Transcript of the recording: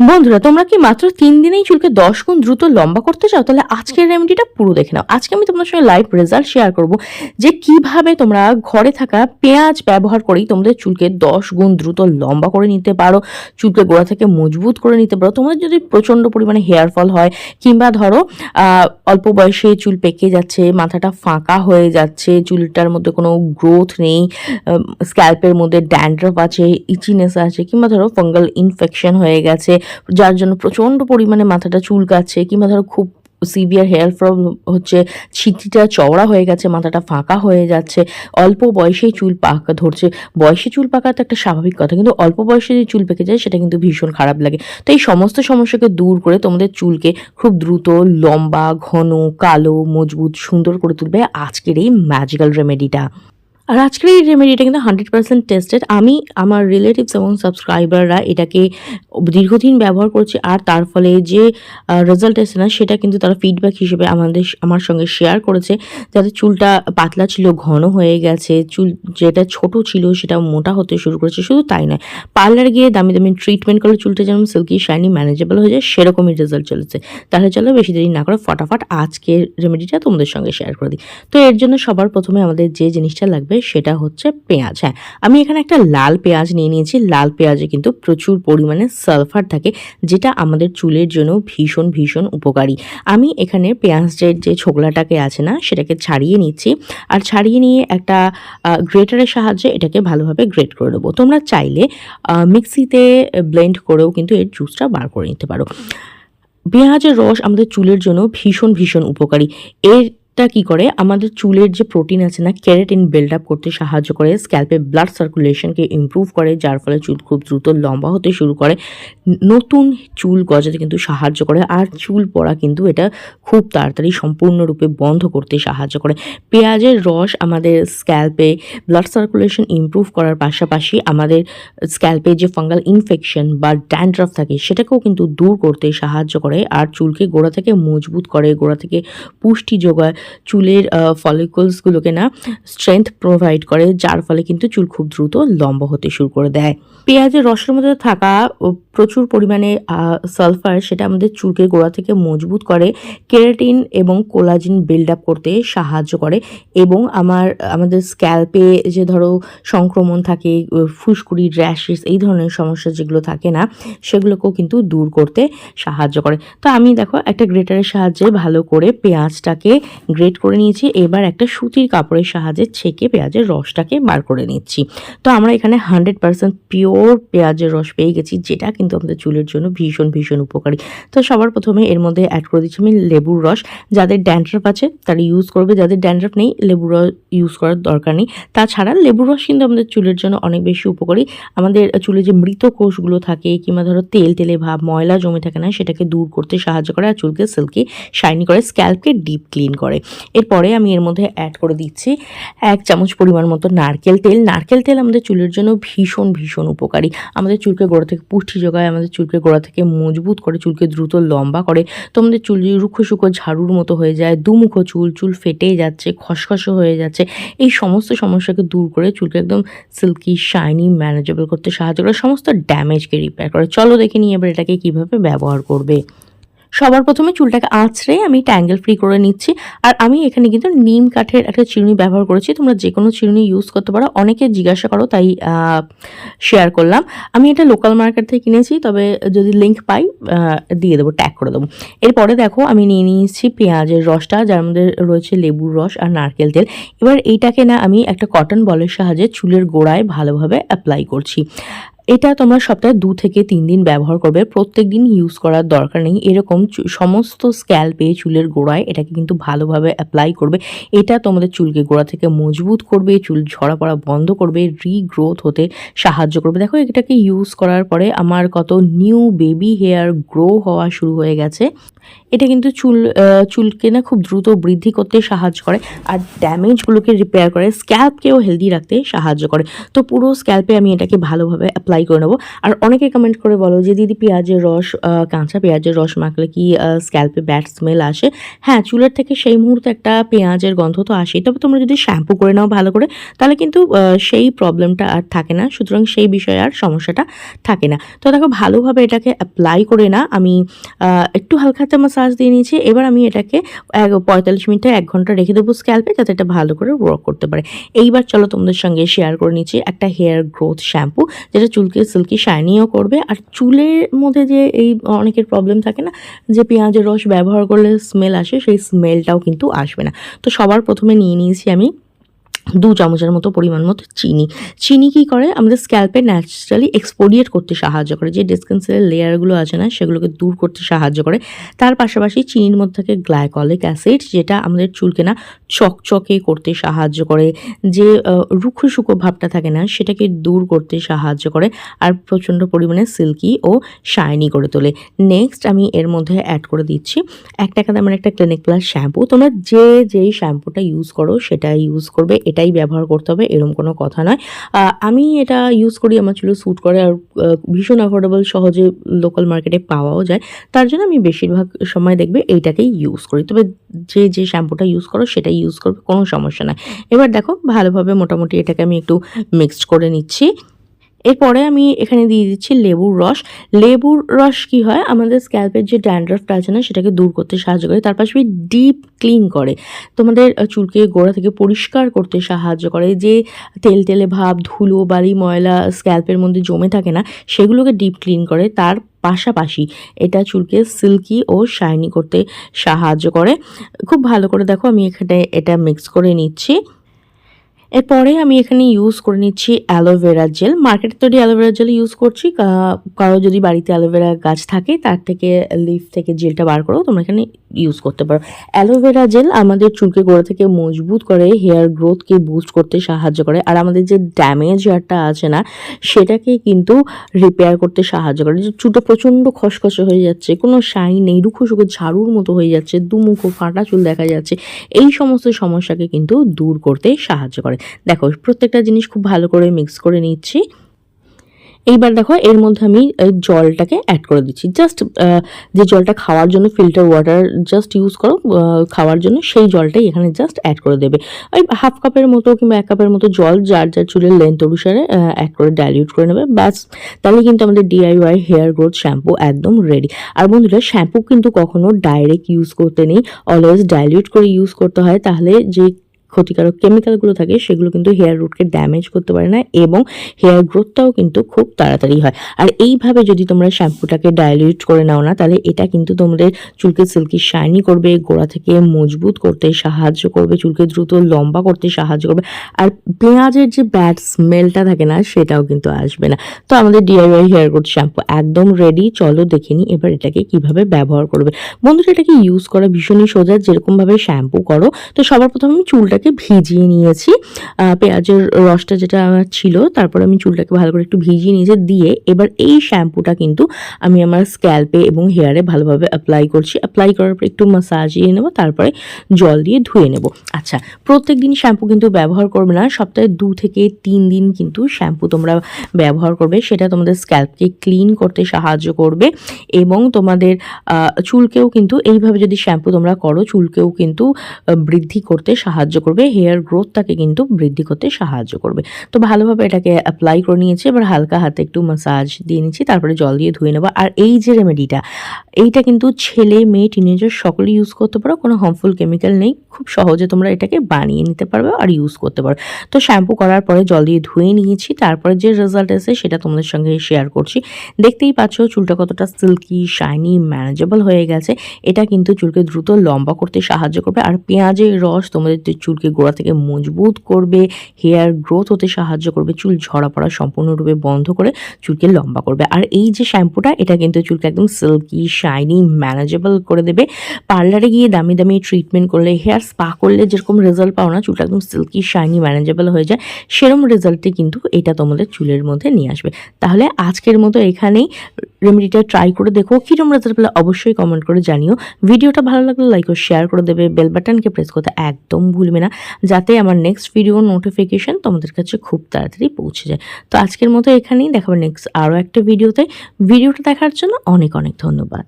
বন্ধুরা, তোমরা কি মাত্র ৩ দিনেই চুলকে ১০ গুণ দ্রুত লম্বা করতে চাও? তাহলে আজকের রেমেডিটা পুরো দেখে নাও। আজকে আমি তোমাদের সঙ্গে লাইভ রেজাল্ট শেয়ার করব যে কিভাবে তোমরা ঘরে থাকা পেঁয়াজ ব্যবহার করেই তোমাদের চুলকে ১০ গুণ দ্রুত লম্বা করে নিতে পারো, চুলকে গোড়া থেকে মজবুত করে নিতে পারো। তোমাদের যদি প্রচণ্ড পরিমাণে হেয়ার ফল হয় কিংবা ধরো অল্প বয়সে চুল পেকে যাচ্ছে, মাথাটা ফাঁকা হয়ে যাচ্ছে, চুলটার মধ্যে কোনো গ্রোথ নেই, স্ক্যাল্পের মধ্যে ড্যান্ড্রফ আছে, ইচিনেস আছে, কিংবা ধরো ফাঙ্গাল ইনফেকশন হয়ে গেছে যার জন্য প্রচণ্ড পরিমাণে মাথাটা চুলকাচ্ছে, কিংবা ধরো খুব সিভিয়ার হেয়ার ফল হচ্ছে, ছিটিটা চওড়া হয়ে গেছে, মাথাটা ফাঁকা হয়ে যাচ্ছে, অল্প বয়সেই চুল পাকা ধরছে। বয়সে চুল পাকা তো একটা স্বাভাবিক কথা, কিন্তু অল্প বয়সে যে চুল পেকে যায় সেটা কিন্তু ভীষণ খারাপ লাগে। তো এই সমস্ত সমস্যাকে দূর করে তোমাদের চুলকে খুব দ্রুত লম্বা, ঘন, কালো, মজবুত, সুন্দর করে তুলবে আজকের এই ম্যাজিক্যাল রেমেডিটা। আর আজকের এই রেমেডিটা কিন্তু 100% টেস্টেড। আমি আমার রিলেটিভস এবং সাবস্ক্রাইবাররা এটাকে দীর্ঘদিন ব্যবহার করছি, আর তার ফলে যে রেজাল্ট এসে না সেটা কিন্তু তারা ফিডব্যাক হিসেবে আমার সঙ্গে শেয়ার করেছে। যাদের চুলটা পাতলা ছিল ঘন হয়ে গেছে, চুল যেটা ছোট ছিল সেটা মোটা হতে শুরু করেছে। শুধু তাই নয়, পার্লার গিয়ে দামি দামি ট্রিটমেন্ট করলে চুলটা যেমন সিল্কি শাইনি ম্যানেজেবল হয়ে যায়, সেরকমই রেজাল্ট চলেছে। তাহলে চলো বেশি দেরি না করে ফটাফট আজকের রেমেডিটা তোমাদের সঙ্গে শেয়ার করে দিই। তো এর জন্য সবার প্রথমে আমাদের যে জিনিসটা লাগবে সেটা হচ্ছে পেঁয়াজ। হ্যাঁ, আমি এখানে একটা লাল পেঁয়াজ নিয়ে নিয়েছি। লাল পেঁয়াজে কিন্তু প্রচুর পরিমাণে সালফার থাকে, যেটা আমাদের চুলের জন্য ভীষণ ভীষণ উপকারী। আমি এখানে পেঁয়াজের যে ছোকলাটাকে আছে না সেটাকে ছাড়িয়ে নিচ্ছি, আর ছাড়িয়ে নিয়ে একটা গ্রেটারের সাহায্যে এটাকে ভালোভাবে গ্রেট করে দেবো। তোমরা চাইলে মিক্সিতে ব্লেন্ড করেও কিন্তু এর জুসটা বার করে নিতে পারো। পেঁয়াজের রস আমাদের চুলের জন্য ভীষণ ভীষণ উপকারী। এটা কি করে, আমাদের চুলের যে প্রোটিন আছে না, কেরাটিন বিল্ড আপ করতে সাহায্য করে, স্ক্যাল্পে ব্লাড সার্কুলেশনকে ইমপ্রুভ করে, যার ফলে চুল খুব দ্রুত লম্বা হতে শুরু করে, নতুন চুল গজাতে কিন্তু সাহায্য করে, আর চুল পড়া কিন্তু এটা খুব তাড়াতাড়ি সম্পূর্ণরূপে বন্ধ করতে সাহায্য করে। পেঁয়াজের রস আমাদের স্ক্যাল্পে ব্লাড সার্কুলেশন ইমপ্রুভ করার পাশাপাশি আমাদের স্ক্যাল্পে যে ফাঙ্গাল ইনফেকশন বা ড্যান্ড্রফ থাকে সেটাকেও কিন্তু দূর করতে সাহায্য করে, আর চুলকে গোড়া থেকে মজবুত করে, গোড়া থেকে পুষ্টি যোগায়, চুলের ফলিকলসগুলোকে না স্ট্রেংথ প্রোভাইড করে, যার ফলে কিন্তু চুল খুব দ্রুত লম্বা হতে শুরু করে দেয়। পেঁয়াজের রসের মধ্যে থাকা প্রচুর পরিমাণে সালফার সেটা আমাদের চুলকে গোড়া থেকে মজবুত করে, কেরাটিন এবং কোলাজিন বিল্ড আপ করতে সাহায্য করে, এবং আমাদের স্ক্যাল্পে যে ধরো সংক্রমণ থাকে, ফুসকুড়ি, র্যাশেস, এই ধরনের সমস্যা যেগুলো থাকে না সেগুলোকেও কিন্তু দূর করতে সাহায্য করে। তো আমি দেখো একটা গ্রেটারের সাহায্যে ভালো করে পেঁয়াজটাকে গ্রেট করে নিয়েছি। এবার একটা সুতির কাপড়ের সাহায্যে ছেঁকে পেঁয়াজের রসটাকে বার করে নিচ্ছি। তো আমরা এখানে 100% পিওর পেঁয়াজের রস পেয়ে গেছি, যেটা কিন্তু আমাদের চুলের জন্য ভীষণ ভীষণ উপকারী। তো সবার প্রথমে এর মধ্যে অ্যাড করে দিচ্ছি আমি লেবুর রস। যাদের ড্যান্ড্রফ আছে তারা ইউজ করবে, যাদের ড্যান্ড্রফ নেই লেবুর রস ইউজ করার দরকার নেই। তাছাড়া লেবুর রস কিন্তু আমাদের চুলের জন্য অনেক বেশি উপকারী। আমাদের চুলে যে মৃত কোষগুলো থাকে কিংবা ধরো তেলে ভাব, ময়লা জমে থাকে না, সেটাকে দূর করতে সাহায্য করে, আর চুলকে সিল্কি শাইনি করে, স্ক্যাল্পকে ডিপ ক্লিন করে। এরপরে আমি এর মধ্যে অ্যাড করে দিচ্ছি 1 চামচ পরিমাণ মতো নারকেল তেল। নারকেল তেল আমাদের চুলের জন্য ভীষণ ভীষণ উপকারী। আমাদের চুলকে গোড়া থেকে পুষ্টি যোগায়, আমাদের চুলকে গোড়া থেকে মজবুত করে, চুলকে দ্রুত লম্বা করে। তো আমাদের চুল রুক্ষ শুকো ঝাড়ুর মতো হয়ে যায়, দুমুখো চুল ফেটে যাচ্ছে, খসখসে হয়ে যাচ্ছে, এই সমস্ত সমস্যাকে দূর করে চুলকে একদম সিল্কি শাইনি ম্যানেজেবল করতে সাহায্য করে, সমস্ত ড্যামেজকে রিপেয়ার করে। চলো দেখে নিই এবার এটাকে কিভাবে ব্যবহার করবে। সবার প্রথমে চুলটাকে আঁচড়ে আমি ট্যাঙ্গেল ফ্রি করে নিচ্ছি, আর আমি এখানে কিন্তু নিম কাঠের একটা চিরুনি ব্যবহার করেছি। তোমরা যে কোনো চিরুনি ইউজ করতে পারো, অনেকে জিজ্ঞাসা করো তাই শেয়ার করলাম। আমি এটা লোকাল মার্কেট থেকে কিনেছি, তবে যদি লিঙ্ক পাই দিয়ে দেবো, ট্যাগ করে দেবো। এরপরে দেখো আমি নিয়ে নিয়েছি পেঁয়াজের রসটা, যার মধ্যে রয়েছে লেবুর রস আর নারকেল তেল। এবার এইটাকে না আমি একটা কটন বলের সাহায্যে চুলের গোড়ায় ভালোভাবে অ্যাপ্লাই করছি। এটা তোমরা সপ্তাহে 2 থেকে 3 দিন ব্যবহার করবে, প্রত্যেক দিন ইউজ করার দরকার নেই। এরকম সমস্ত স্ক্যাল্পে, চুলের গোড়ায় এটাকে কিন্তু ভালোভাবে অ্যাপ্লাই করবে। এটা তোমাদের চুলকে গোড়া থেকে মজবুত করবে, চুল ঝরা পড়া বন্ধ করবে, রিগ্রোথ হতে সাহায্য করবে। দেখো এটাকে ইউজ করার পরে আমার কত নিউ বেবি হেয়ার গ্রো হওয়া শুরু হয়ে গেছে। এটা কিন্তু চুলকে না খুব দ্রুত বৃদ্ধি করতে সাহায্য করে, আর ড্যামেজগুলোকে রিপেয়ার করে, স্ক্যাল্পকেও হেলদি রাখতে সাহায্য করে। তো পুরো স্ক্যাল্পে আমি এটাকে ভালোভাবে অ্যাপ্লাই অ্যাপ্লাই করে নেবো। আর অনেকে কমেন্ট করে বলো যে দিদি পেঁয়াজের রস, কাঁচা পেঁয়াজের রস মাখলে কি স্ক্যাল্পে ব্যাড স্মেল আসে? হ্যাঁ, চুলের থেকে সেই মুহূর্তে একটা পেঁয়াজের গন্ধ তো আসেই। তবে তোমরা যদি শ্যাম্পু করে নাও ভালো করে, তাহলে কিন্তু সেই প্রবলেমটা আর থাকে না। সুতরাং সেই বিষয়ে আর সমস্যাটা থাকে না। তো দেখো ভালোভাবে এটাকে অ্যাপ্লাই করে না আমি একটু হালকা হাতে মাসাজ দিয়ে নিয়েছি। এবার আমি এটাকে 45 মিনিট 1 ঘন্টা রেখে দেবো স্ক্যাল্পে, যাতে এটা ভালো করে ওয়ার্ক করতে পারে। এইবার চলো তোমাদের সঙ্গে শেয়ার করে নিচ্ছি একটা হেয়ার গ্রোথ শ্যাম্পু, যেটা চুলকে সিল্কি শাইনিও করবে। আর চুলের মধ্যে যে এই অনেকের প্রবলেম থাকে না যে পেঁয়াজের রস ব্যবহার করলে স্মেল আসে, সেই স্মেলটাও কিন্তু আসবে না। তো সবার প্রথমে নিয়ে নিয়েছি আমি 2 চামচের মতো পরিমাণ মতো চিনি। চিনি কী করে, আমাদের স্ক্যাল্পে ন্যাচারালি এক্সফোলিয়েট করতে সাহায্য করে, যে ডেড স্কিন সেলের লেয়ারগুলো আছে না সেগুলোকে দূর করতে সাহায্য করে। তার পাশাপাশি চিনির মধ্যে থাকে গ্লাইকলিক অ্যাসিড, যেটা আমাদের চুলকে না চকচকে করতে সাহায্য করে, যে রুক্ষ শুকো ভাবটা থাকে না সেটাকে দূর করতে সাহায্য করে, আর প্রচণ্ড পরিমাণে সিল্কি ও শাইনি করে তোলে। নেক্সট আমি এর মধ্যে অ্যাড করে দিচ্ছি 1 টাকা দামের একটা ক্লিনিক প্লাস শ্যাম্পু। তোমরা যেই শ্যাম্পুটা ইউজ করো সেটা ইউজ করবে, এটাই ব্যবহার করতে হবে এরকম কোনো কথা নয়। আমি এটা ইউজ করি, আমার চুলে স্যুট করে, আর ভীষণ অ্যাফোর্ডেবল, সহজে লোকাল মার্কেটে পাওয়াও যায়। তার জন্য আমি বেশিরভাগ সময় দেখবে এইটাকেই ইউজ করি। তবে যে শ্যাম্পুটা ইউজ করো সেটাই ইউজ করবে, কোনো সমস্যা নয়। এবার দেখো ভালোভাবে মোটামুটি এটাকে আমি একটু মিক্সড করে নিচ্ছি। এরপরে আমি এখানে দিয়ে দিচ্ছি লেবুর রস। লেবুর রস কি হয়, আমাদের স্ক্যাল্পের যে ড্যান্ড্রাফটা আছে না সেটাকে দূর করতে সাহায্য করে, তার পাশাপাশি ডিপ ক্লিন করে, তোমাদের চুলকে গোড়া থেকে পরিষ্কার করতে সাহায্য করে। যে তেলে ভাব, ধুলো, বালি, ময়লা স্ক্যাল্পের মধ্যে জমে থাকে না, সেগুলোকে ডিপ ক্লিন করে। তার পাশাপাশি এটা চুলকে সিল্কি ও শাইনি করতে সাহায্য করে। খুব ভালো করে দেখো আমি এখানে এটা মিক্স করে নিচ্ছি। এরপরে আমি এখানে ইউজ করে নিচ্ছি অ্যালোভেরা জেল। মার্কেটে তৈরি অ্যালোভেরা জেল ইউজ করছি। কারো যদি বাড়িতে অ্যালোভেরা গাছ থাকে, তার থেকে লিফ থেকে জেলটা বার করেও তোমরা এখানে ইউজ করতে পারো। অ্যালোভেরা জেল আমাদের চুলকে গোড়া থেকে মজবুত করে, হেয়ার গ্রোথকে বুস্ট করতে সাহায্য করে, আর আমাদের যে ড্যামেজ হেয়ারটা আছে না সেটাকে কিন্তু রিপেয়ার করতে সাহায্য করে। যে চুলটা প্রচণ্ড খসখসে হয়ে যাচ্ছে, কোনো শাইন নেই, রুখো শুকো ঝাড়ুর মতো হয়ে যাচ্ছে, দুমুখো ফাটা চুল দেখা যাচ্ছে, এই সমস্ত সমস্যাকে কিন্তু দূর করতে সাহায্য করে। দেখো প্রত্যেকটা জিনিস খুব ভালো করে মিক্স করে নিচ্ছি। এইবার দেখো এর মধ্যে আমি জলটাকে অ্যাড করে দিচ্ছি। জাস্ট যে জলটা খাওয়ার জন্য ফিল্টার ওয়াটার জাস্ট ইউজ করো খাওয়ার জন্য, সেই জলটাই এখানে জাস্ট অ্যাড করে দেবে। ওই 1/2 কাপের মতো কিংবা 1 কাপের মতো জল যার চুলের লেন্থ অনুসারে অ্যাড করে ডাইলিউট করে নেবে। ব্যাস, তাহলে কিন্তু আমাদের DIY হেয়ার গ্রোথ শ্যাম্পু একদম রেডি। আর বন্ধুরা, শ্যাম্পু কিন্তু কখনো ডাইরেক্ট ইউজ করতে নেই, অলওয়েজ ডাইলিউট করে ইউজ করতে হয়। তাহলে যে ক্ষতিকারক কেমিক্যালগুলো থাকে সেগুলো কিন্তু হেয়ার রুটকে ড্যামেজ করতে পারে না, এবং হেয়ার গ্রোথটাও কিন্তু খুব তাড়াতাড়ি হয়। আর এইভাবে যদি তোমরা শ্যাম্পুটাকে ডাইলিউট করে নাও না, তাহলে এটা কিন্তু তোমাদের চুলকে সিল্কি শাইনি করবে, গোড়া থেকে মজবুত করতে সাহায্য করবে, চুলকে দ্রুত লম্বা করতে সাহায্য করবে, আর পেঁয়াজের যে ব্যাড স্মেলটা থাকে না সেটাও কিন্তু আসবে না। তো আমাদের DIY হেয়ার গ্রোথ শ্যাম্পু একদম রেডি। চলো দেখে নিই এবার এটাকে কিভাবে ব্যবহার করবে। বন্ধুরা, এটাকে ইউজ করা ভীষণই সোজা, যেরকমভাবে শ্যাম্পু করো। তো সবার প্রথমে আমি চুলটাকে ভিজিয়ে নিয়েছি, পেঁয়াজের রসটা যেটা আমার ছিল, তারপর আমি চুলটাকে ভালো করে একটু ভিজিয়ে নিয়েছি। দিয়ে এবার এই শ্যাম্পুটা কিন্তু আমি আমার স্ক্যাল্পে এবং হেয়ারে ভালোভাবে অ্যাপ্লাই করছি। অ্যাপ্লাই করার পর একটু মাসাজিয়ে নেবো, তারপরে জল দিয়ে ধুয়ে নেব। আচ্ছা, প্রত্যেক দিন শ্যাম্পু কিন্তু ব্যবহার করবে না, সপ্তাহে 2 থেকে 3 দিন কিন্তু শ্যাম্পু তোমরা ব্যবহার করবে। সেটা তোমাদের স্ক্যাল্পকে ক্লিন করতে সাহায্য করবে, এবং তোমাদের চুলকেও কিন্তু এইভাবে যদি শ্যাম্পু তোমরা করো, চুলকেও কিন্তু বৃদ্ধি করতে সাহায্য করবে, হেয়ার গ্রোথটাকে কিন্তু বৃদ্ধি করতে সাহায্য করবে। তো ভালোভাবে এটাকে অ্যাপ্লাই করে নিয়েছি। এবার হালকা হাতে একটু মাসাজ দিয়ে নিচ্ছি, তারপরে জল দিয়ে ধুয়ে নেবো। আর এই যে রেমেডিটা, এইটা কিন্তু ছেলে মেয়ে টিনেজার সকলে ইউজ করতে পারো, কোনো হার্মফুল কেমিক্যাল নেই, খুব সহজে তোমরা এটাকে বানিয়ে নিতে পারবে আর ইউজ করতে পারো। তো শ্যাম্পু করার পরে জল দিয়ে ধুয়ে নিয়েছি, তারপরে যে রেজাল্ট এসে সেটা তোমাদের সঙ্গে শেয়ার করছি। দেখতেই পাচ্ছ চুলটা কতটা সিল্কি, শাইনি, ম্যানেজেবল হয়ে গেছে। এটা কিন্তু চুলকে দ্রুত লম্বা করতে সাহায্য করবে, আর পেঁয়াজের রস তোমাদের চুলকে গোড়া থেকে মজবুত করবে, হেয়ার গ্রোথ হতে সাহায্য করবে, চুল ঝরা পড়া সম্পূর্ণরূপে বন্ধ করে চুলকে লম্বা করবে। আর এই যে শ্যাম্পুটা, এটা কিন্তু চুলকে একদম সিল্কি, শাইনি, ম্যানেজেবল করে দেবে। পার্লারে গিয়ে দামি দামি ট্রিটমেন্ট করলে, হেয়ার স্পা করলে যেরকম রেজাল্ট পাও না, চুলটা একদম সিল্কি, শাইনি, ম্যানেজেবল হয়ে যায়, সেরকম রেজাল্টে কিন্তু এটা তোমাদের চুলের মধ্যে নিয়ে আসবে। তাহলে আজকের মতো এখানেই রেমেডিটা ট্রাই করে দেখো, কিরকম রেজাল্ট পেলে অবশ্যই কমেন্ট করে জানিও। ভিডিওটা ভালো লাগলে লাইক ও শেয়ার করে দেবে, বেল বাটনকে প্রেস করতে একদম ভুলবে না, যাতে আমার নেক্সট ভিডিও নোটিফিকেশন তোমাদের কাছে খুব তাড়াতাড়ি পৌঁছে যায়। তো আজকের মতো এখানেই, দেখাবো নেক্সট আরও একটা ভিডিওতে। ভিডিওটা দেখার জন্য অনেক অনেক ধন্যবাদ।